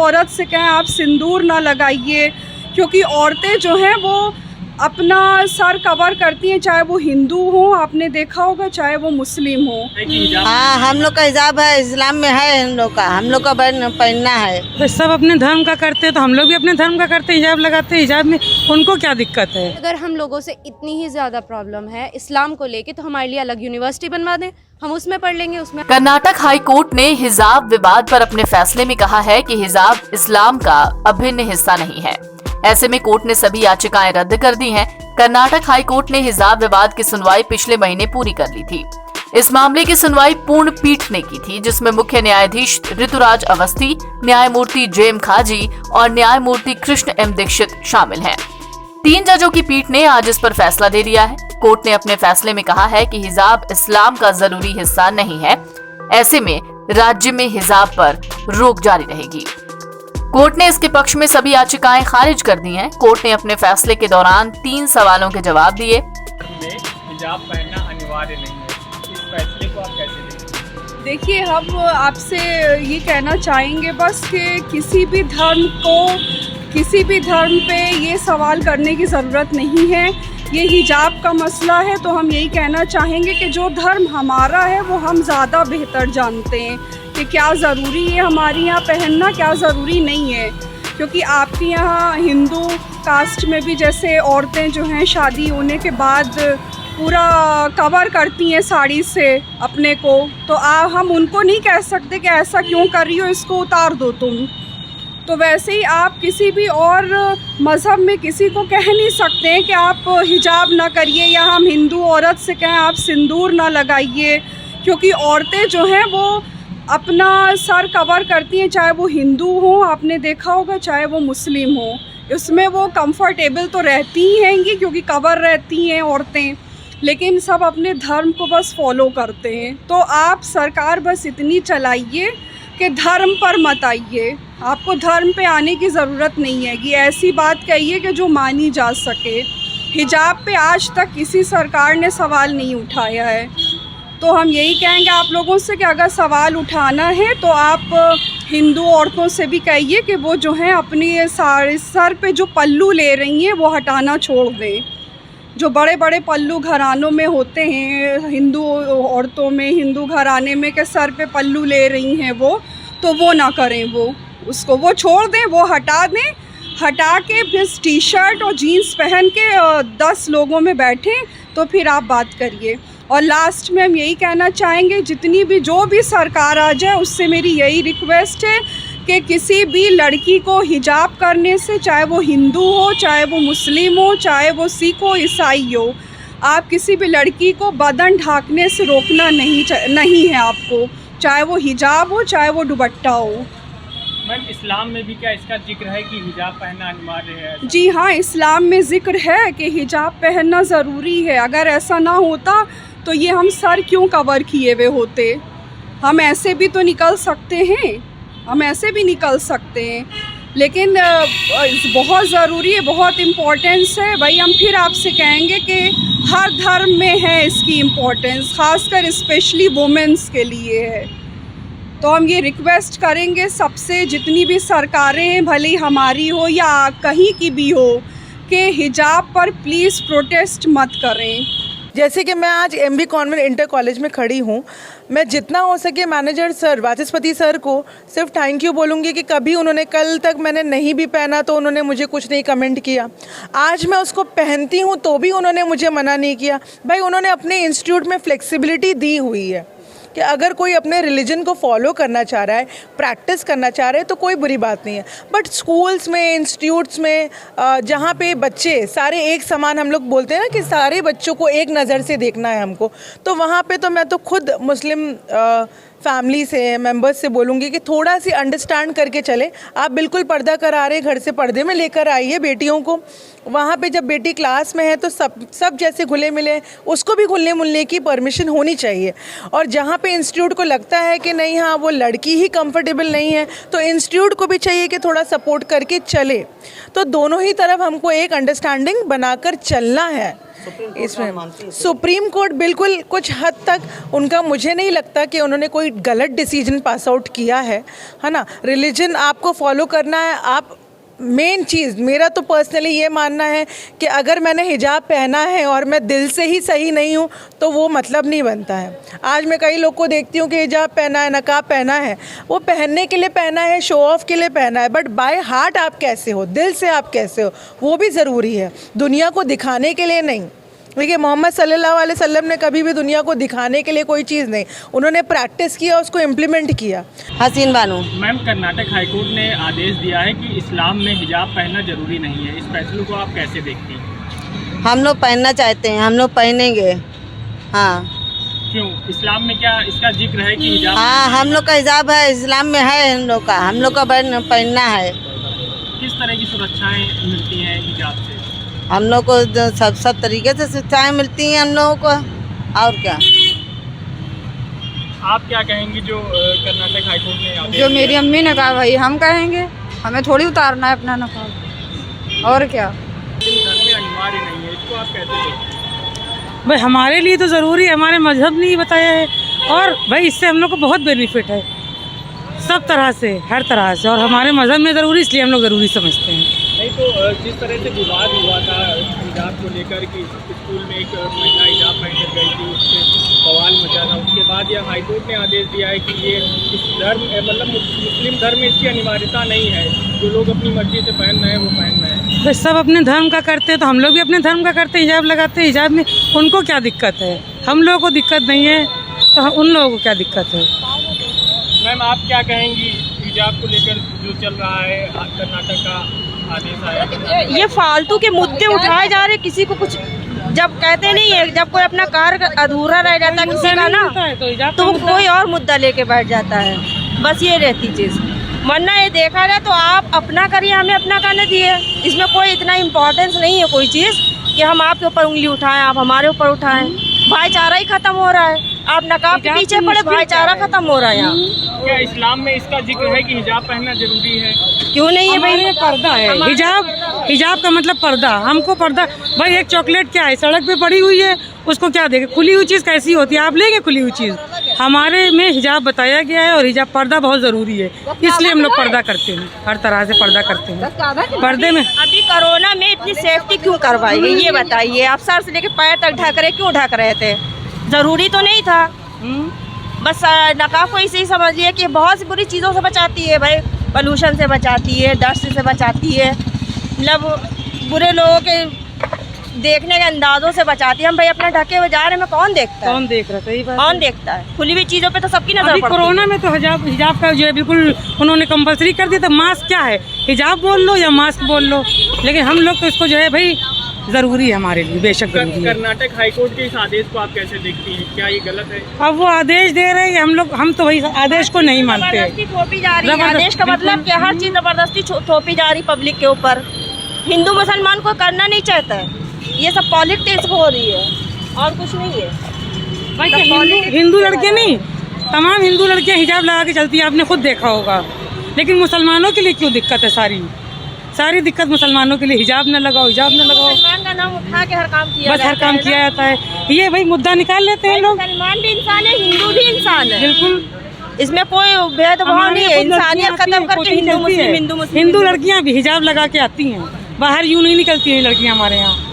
औरत से कहें आप सिंदूर ना लगाइए, क्योंकि औरतें जो हैं वो अपना सर कवर करती हैं, चाहे वो हिंदू हो, आपने देखा होगा, चाहे वो मुस्लिम हो। हाँ, हम लोग का हिजाब है, इस्लाम में है हम लोग का पहनना है। तो सब अपने धर्म का करते हैं तो हम लोग भी अपने धर्म का करते हैं, हिजाब लगाते हैं। हिजाब में उनको क्या दिक्कत है? अगर हम लोगों से इतनी ही ज्यादा प्रॉब्लम है इस्लाम को लेके तो हमारे लिए अलग यूनिवर्सिटी बनवा दें, हम उसमें पढ़ लेंगे। उसमें कर्नाटक हाई कोर्ट ने हिजाब विवाद पर अपने फैसले में कहा है कि हिजाब इस्लाम का अभिन्न हिस्सा नहीं है। ऐसे में कोर्ट ने सभी याचिकाएं रद्द कर दी हैं। कर्नाटक हाई कोर्ट ने हिजाब विवाद की सुनवाई पिछले महीने पूरी कर ली थी। इस मामले की सुनवाई पूर्ण पीठ ने की थी, जिसमें मुख्य न्यायाधीश ऋतुराज अवस्थी, न्यायमूर्ति जेएम खाजी और न्यायमूर्ति कृष्ण एम दीक्षित शामिल हैं। 3 जजों की पीठ ने आज इस पर फैसला दे दिया है। कोर्ट ने अपने फैसले में कहा है कि हिजाब इस्लाम का जरूरी हिस्सा नहीं है। ऐसे में राज्य में हिजाब पर रोक जारी रहेगी। कोर्ट ने इसके पक्ष में सभी याचिकाएं खारिज कर दी हैं। कोर्ट ने अपने फैसले के दौरान 3 सवालों के जवाब दिए। हिजाब पहनना अनिवार्य नहीं है, इस फैसले को आप कैसे देखते हैं? देखिए, हम आपसे ये कहना चाहेंगे बस कि किसी भी धर्म पे ये सवाल करने की ज़रूरत नहीं है। ये हिजाब का मसला है तो हम यही कहना चाहेंगे कि जो धर्म हमारा है वो हम ज़्यादा बेहतर जानते हैं कि क्या ज़रूरी है हमारे यहाँ पहनना, क्या ज़रूरी नहीं है। क्योंकि आपके यहाँ हिंदू कास्ट में भी जैसे औरतें जो हैं शादी होने के बाद पूरा कवर करती हैं साड़ी से अपने को, तो हम उनको नहीं कह सकते कि ऐसा क्यों कर रही हो, इसको उतार दो तुम। तो वैसे ही आप किसी भी और मज़हब में किसी को कह नहीं सकते हैं कि आप हिजाब ना करिए, या हम हिंदू औरत से कहें आप सिंदूर ना लगाइए, क्योंकि औरतें जो हैं वो अपना सर कवर करती हैं, चाहे वो हिंदू हो, आपने देखा होगा, चाहे वो मुस्लिम हो। उसमें वो कंफर्टेबल तो रहती ही हैंगी क्योंकि कवर रहती हैं औरतें, लेकिन सब अपने धर्म को बस फॉलो करते हैं। तो आप सरकार बस इतनी चलाइए कि धर्म पर मत आइए, आपको धर्म पे आने की ज़रूरत नहीं है कि ऐसी बात कहिए कि जो मानी जा सके। हिजाब पे आज तक किसी सरकार ने सवाल नहीं उठाया है, तो हम यही कहेंगे आप लोगों से कि अगर सवाल उठाना है तो आप हिंदू औरतों से भी कहिए कि वो जो हैं अपनी सर पे जो पल्लू ले रही हैं वो हटाना छोड़ दें। जो बड़े बड़े पल्लू घरानों में होते हैं हिंदू औरतों में, हिंदू घराने में के सर पे पल्लू ले रही हैं वो ना करें, उसको वो छोड़ दें, वो हटा दें। हटा के फिर टी शर्ट और जीन्स पहन के 10 लोगों में बैठें तो फिर आप बात करिए। और लास्ट में हम यही कहना चाहेंगे, जो भी सरकार आ जाए उससे मेरी यही रिक्वेस्ट है कि किसी भी लड़की को हिजाब करने से, चाहे वो हिंदू हो, चाहे वो मुस्लिम हो, चाहे वो सिख हो, ईसाई हो, आप किसी भी लड़की को बदन ढांकने से रोकना नहीं है आपको, चाहे वो हिजाब हो, चाहे वो दुपट्टा हो। मैम, इस्लाम में भी क्या इसका जिक्र है कि हिजाब पहनना अनिवार्य है? जी हाँ, इस्लाम में जिक्र है कि हिजाब पहनना ज़रूरी है। अगर ऐसा ना होता तो ये हम सर क्यों कवर किए हुए होते? हम ऐसे भी तो निकल सकते हैं, लेकिन बहुत ज़रूरी है, बहुत इम्पोर्टेंस है भाई। हम फिर आपसे कहेंगे कि हर धर्म में है इसकी इम्पोर्टेंस, ख़ासकर स्पेशली वुमेंस के लिए है। तो हम ये रिक्वेस्ट करेंगे सबसे, जितनी भी सरकारें हैं, भले ही हमारी हो या कहीं की भी हो, कि हिजाब पर प्लीज़ प्रोटेस्ट मत करें। जैसे कि मैं आज MB कॉन्वेंट इंटर कॉलेज में खड़ी हूँ, मैं जितना हो सके मैनेजर सर, वाचस्पति सर को सिर्फ थैंक यू बोलूँगी कि कभी उन्होंने, कल तक मैंने नहीं भी पहना तो उन्होंने मुझे कुछ नहीं कमेंट किया। आज मैं उसको पहनती हूँ तो भी उन्होंने मुझे मना नहीं किया। भाई, उन्होंने अपने इंस्टीट्यूट में फ्लेक्सिबिलिटी दी हुई है कि अगर कोई अपने रिलीजन को फॉलो करना चाह रहा है, प्रैक्टिस करना चाह रहा है तो कोई बुरी बात नहीं है। बट स्कूल्स में, इंस्टीट्यूट्स में जहाँ पे बच्चे सारे एक समान, हम लोग बोलते हैं ना कि सारे बच्चों को एक नज़र से देखना है हमको, तो वहाँ पे तो मैं तो खुद मुस्लिम फैमिली से, मेंबर्स से बोलूँगी कि थोड़ा सी अंडरस्टैंड करके चले। आप बिल्कुल पर्दा करा रहे, घर से पर्दे में लेकर आइए बेटियों को। वहाँ पे जब बेटी क्लास में है तो सब जैसे घुले मिले, उसको भी घुलने मुलने की परमिशन होनी चाहिए। और जहाँ पे इंस्टीट्यूट को लगता है कि नहीं, हाँ वो लड़की ही कंफर्टेबल नहीं है, तो इंस्टीट्यूट को भी चाहिए कि थोड़ा सपोर्ट करके चले। तो दोनों ही तरफ हमको एक अंडरस्टैंडिंग बनाकर चलना है। इसमें सुप्रीम कोर्ट बिल्कुल कुछ हद तक उनका, मुझे नहीं लगता कि उन्होंने कोई गलत डिसीजन पास आउट किया है ना। रिलीजन आपको फॉलो करना है, आप मेन चीज़ मेरा तो पर्सनली ये मानना है कि अगर मैंने हिजाब पहना है और मैं दिल से ही सही नहीं हूँ तो वो मतलब नहीं बनता है। आज मैं कई लोग को देखती हूँ कि हिजाब पहना है, नकाब पहना है, वो पहनने के लिए पहना है, शो ऑफ के लिए पहना है, बट बाय हार्ट आप कैसे हो, दिल से आप कैसे हो, वो भी ज़रूरी है, दुनिया को दिखाने के लिए नहीं। देखिए मोहम्मद सल्लल्लाहु अलैहि वसल्लम ने कभी भी दुनिया को दिखाने के लिए कोई चीज़ नहीं, उन्होंने प्रैक्टिस किया, उसको इम्प्लीमेंट किया। हसीन बानो। मैम, कर्नाटक हाईकोर्ट ने आदेश दिया है कि इस्लाम में हिजाब पहनना जरूरी नहीं है। इस फैसले को आप कैसे देखती हैं? हम लोग पहनना चाहते हैं, हम लोग पहनेंगे। हाँ, क्यों? इस्लाम में क्या इसका जिक्र है कि हिजाब? हाँ, हम लोग का हिजाब है, इस्लाम में है, हम लोग का पहनना है। किस तरह की सुरक्षाएं मिलती हैं हिजाब से? हम लोग को सब तरीके से शिक्षाएं मिलती हैं हम लोगों को, और क्या। आप क्या कहेंगी जो कर्नाटक हाईकोर्ट ने आदेश जो दिया? मेरी अम्मी ने कहा भाई हम कहेंगे, हमें थोड़ी उतारना है अपना नकाब, और क्या। घर में अनिवार्य नहीं है, इसको आप कैसे देखते हैं? भाई हमारे लिए तो ज़रूरी है, हमारे मजहब ने ही बताया है, और भाई इससे हम लोग को बहुत बेनिफिट है सब तरह से, हर तरह से, और हमारे मजहब में ज़रूरी, इसलिए हम लोग ज़रूरी समझते हैं। नहीं तो जिस तरह से विवाद हुआ था हिजाब को लेकर कि स्कूल में एक महिला हिजाब पहन गई थी, उससे बवाल मचा था, उसके बाद यह हाईकोर्ट ने आदेश दिया है कि ये इस धर्म मतलब मुस्लिम धर्म में इसकी अनिवार्यता नहीं है, जो लोग अपनी मर्जी से पहन रहे हैं वो पहन रहे हैं। बस सब अपने धर्म का करते हैं तो हम लोग भी अपने धर्म का करते हैं, हिजाब लगाते हैं। हिजाब में उनको क्या दिक्कत है, हम लोगों को दिक्कत नहीं है तो उन लोगों को क्या दिक्कत है। मैम, आप क्या कहेंगी हिजाब को लेकर जो चल रहा है, कर्नाटक का आदेश आया? ये फालतू के मुद्दे उठाए जा रहे, किसी को कुछ जब कहते नहीं है, जब कोई अपना कार्य अधूरा रह जाता है किसी का ना, तो वो कोई और मुद्दा लेके बैठ जाता है। बस ये रहती चीज़, वरना ये देखा जाए तो आप अपना करिए, हमें अपना करने दिए। इसमें कोई इतना इम्पोर्टेंस नहीं है कोई चीज़ कि हम आपके ऊपर उंगली उठाएं, आप हमारे ऊपर उठाएं। भाईचारा ही खत्म हो रहा है, आप नकाब के पीछे पड़े, भाईचारा खत्म हो रहा है यहाँ। क्या इस्लाम में इसका जिक्र है कि हिजाब पहनना जरूरी है? क्यों नहीं है भाई? पर्दा है, हिजाब का मतलब पर्दा। हमको पर्दा, भाई एक चॉकलेट क्या है, सड़क पे पड़ी हुई है, उसको क्या देखे, खुली हुई चीज़ कैसी होती है, आप लेंगे खुली हुई चीज़? हमारे में हिजाब बताया गया है, और हिजाब पर्दा बहुत ज़रूरी है, इसलिए हम लोग पर्दा करते हैं, हर तरह से पर्दा करते हैं। पर्दे में अभी कोरोना में इतनी सेफ्टी क्यों करवाई है ये बताइए? आप सर से लेके पैर तक ढक रहे, क्यों ढक रहे थे? जरूरी तो नहीं था। बस नकाब को इसे ही समझिए कि बहुत सी बुरी चीज़ों से बचाती है भाई, पोल्यूशन से बचाती है, डस्ट से बचाती है, मतलब बुरे लोगों के देखने के अंदाजों से बचाती है। हम भाई अपना ढके हुए जा रहे हैं, कौन देखता है? कौन देख रहा है? सही बात। कौन देखता है? खुली हुई चीज़ों पे तो सबकी नजर पड़ती है। कोरोना में तो हिजाब का जो है बिल्कुल उन्होंने कंपलसरी कर दिया था। मास्क क्या है, हिजाब बोल लो या मास्क बोल लो, लेकिन हम लोग तो इसको जो है भाई ज़रूरी है हमारे लिए, बेशक ज़रूरी है। कर्नाटक हाईकोर्ट के इस आदेश को आप कैसे देखती हैं? क्या ये गलत है? अब वो आदेश दे रहे हैं, हम तो वही आदेश को नहीं मानते। जबरदस्ती थोपी जा रही है। आदेश का मतलब क्या? हर चीज़ जबरदस्ती थोपी जा रही पब्लिक के ऊपर। हिंदू मुसलमान को करना नहीं चाहता है, ये सब पॉलिटिक्स हो रही है और कुछ नहीं है। हिंदू लड़के नहीं, तमाम हिंदू लड़कियां हिजाब लगा के चलती है, आपने खुद देखा होगा, लेकिन मुसलमानों के लिए क्यों दिक्कत है? सारी दिक्कत मुसलमानों के लिए, हिजाब न लगाओ, हिजाब न लगाओ, मुसलमान का नाम उठा के हर काम किया बस हर काम किया जाता है। ये भाई मुद्दा निकाल लेते हैं लोग। मुसलमान भी इंसान है, हिंदू भी इंसान है, बिल्कुल, इसमें कोई भेदभाव नहीं है। इंसानियत खत्म करके हिंदू मुस्लिम हिंदू लड़कियां भी हिजाब लगा के आती हैं, बाहर यूं नहीं निकलती हैं लड़कियां हमारे यहाँ।